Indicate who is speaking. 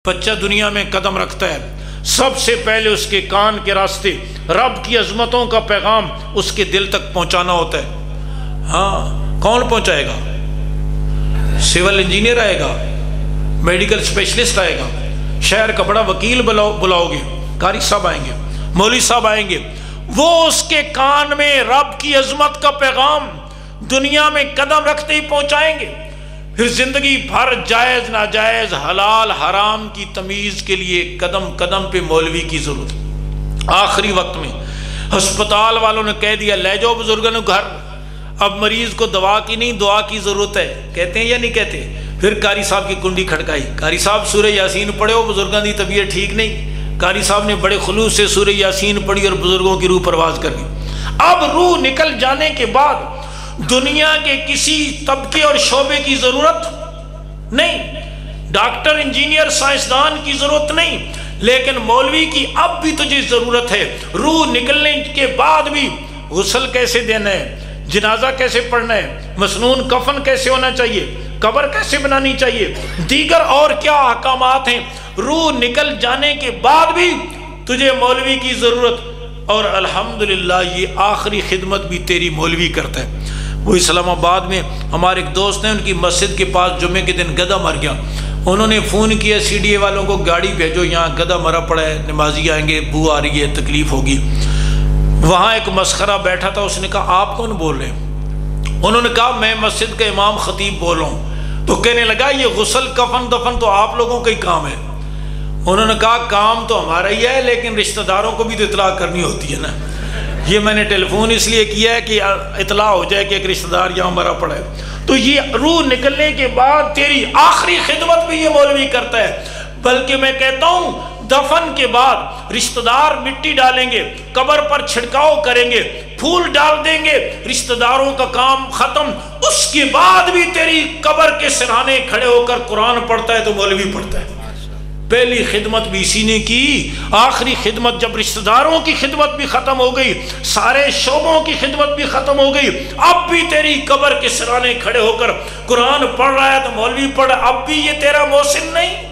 Speaker 1: بچہ دنیا میں قدم رکھتا ہے سب سے پہلے اس کے کان کے راستے رب کی عظمتوں کا پیغام اس کے دل تک پہنچانا ہوتا ہے۔ ہاں، کون پہنچائے گا؟ سول انجینئر آئے گا، میڈیکل اسپیشلسٹ آئے گا، شہر کا بڑا وکیل بلاؤ گے، قاری صاحب آئیں گے، مولوی صاحب آئیں گے، وہ اس کے کان میں رب کی عظمت کا پیغام دنیا میں قدم رکھتے ہی پہنچائیں گے۔ پھر زندگی بھر جائز ناجائز حلال حرام کی تمیز کے لیے قدم قدم پہ مولوی کی ضرورت ہے۔ آخری وقت میں ہسپتال والوں نے کہہ دیا لے جاؤ بزرگوں نے گھر، اب مریض کو دوا کی نہیں دعا کی ضرورت ہے، کہتے ہیں یا نہیں کہتے؟ پھر قاری صاحب کی کنڈی کھڑکائی، قاری صاحب سورہ یاسین پڑھے ہو، بزرگوں کی طبیعت ٹھیک نہیں، قاری صاحب نے بڑے خلوص سے سورہ یاسین پڑھی اور بزرگوں کی روح پرواز کر دی۔ اب روح نکل جانے کے بعد دنیا کے کسی طبقے اور شعبے کی ضرورت نہیں، ڈاکٹر انجینئر سائنسدان کی ضرورت نہیں، لیکن مولوی کی اب بھی تجھے ضرورت ہے۔ روح نکلنے کے بعد بھی غسل کیسے دینا ہے، جنازہ کیسے پڑھنا ہے، مسنون کفن کیسے ہونا چاہیے، قبر کیسے بنانی چاہیے، دیگر اور کیا احکامات ہیں، روح نکل جانے کے بعد بھی تجھے مولوی کی ضرورت۔ اور الحمدللہ یہ آخری خدمت بھی تیری مولوی کرتا ہے۔ وہ اسلام آباد میں ہمارے ایک دوست ہیں، ان کی مسجد کے پاس جمعے کے دن گدھا مر گیا، انہوں نے فون کیا سی ڈی اے والوں کو گاڑی بھیجو یہاں گدھا مرا پڑا ہے، نمازی آئیں گے، بو آ رہی ہے، تکلیف ہوگی۔ وہاں ایک مسخرہ بیٹھا تھا، اس نے کہا آپ کون بول رہے ہیں؟ انہوں نے کہا میں مسجد کا امام خطیب بول رہا ہوں۔ تو کہنے لگا یہ غسل کفن دفن تو آپ لوگوں کا ہی کام ہے۔ انہوں نے کہا کام تو ہمارا ہی ہے لیکن رشتہ داروں کو بھی تو اطلاع کرنی ہوتی ہے نا، یہ میں نے ٹیلی فون اس لیے کیا ہے کہ اطلاع ہو جائے کہ ایک رشتہ دار یہاں مرا پڑا ہے۔ تو یہ روح نکلنے کے بعد تیری آخری خدمت بھی یہ مولوی کرتا ہے، بلکہ میں کہتا ہوں دفن کے بعد رشتہ دار مٹی ڈالیں گے، قبر پر چھڑکاؤ کریں گے، پھول ڈال دیں گے، رشتہ داروں کا کام ختم۔ اس کے بعد بھی تیری قبر کے سرہانے کھڑے ہو کر قرآن پڑھتا ہے تو مولوی پڑھتا ہے۔ پہلی خدمت بھی اسی نے کی، آخری خدمت جب رشتہ داروں کی خدمت بھی ختم ہو گئی، سارے شعبوں کی خدمت بھی ختم ہو گئی، اب بھی تیری قبر کے سرانے کھڑے ہو کر قرآن پڑھ رہا ہے تو مولوی پڑھ، اب بھی یہ تیرا محسن نہیں۔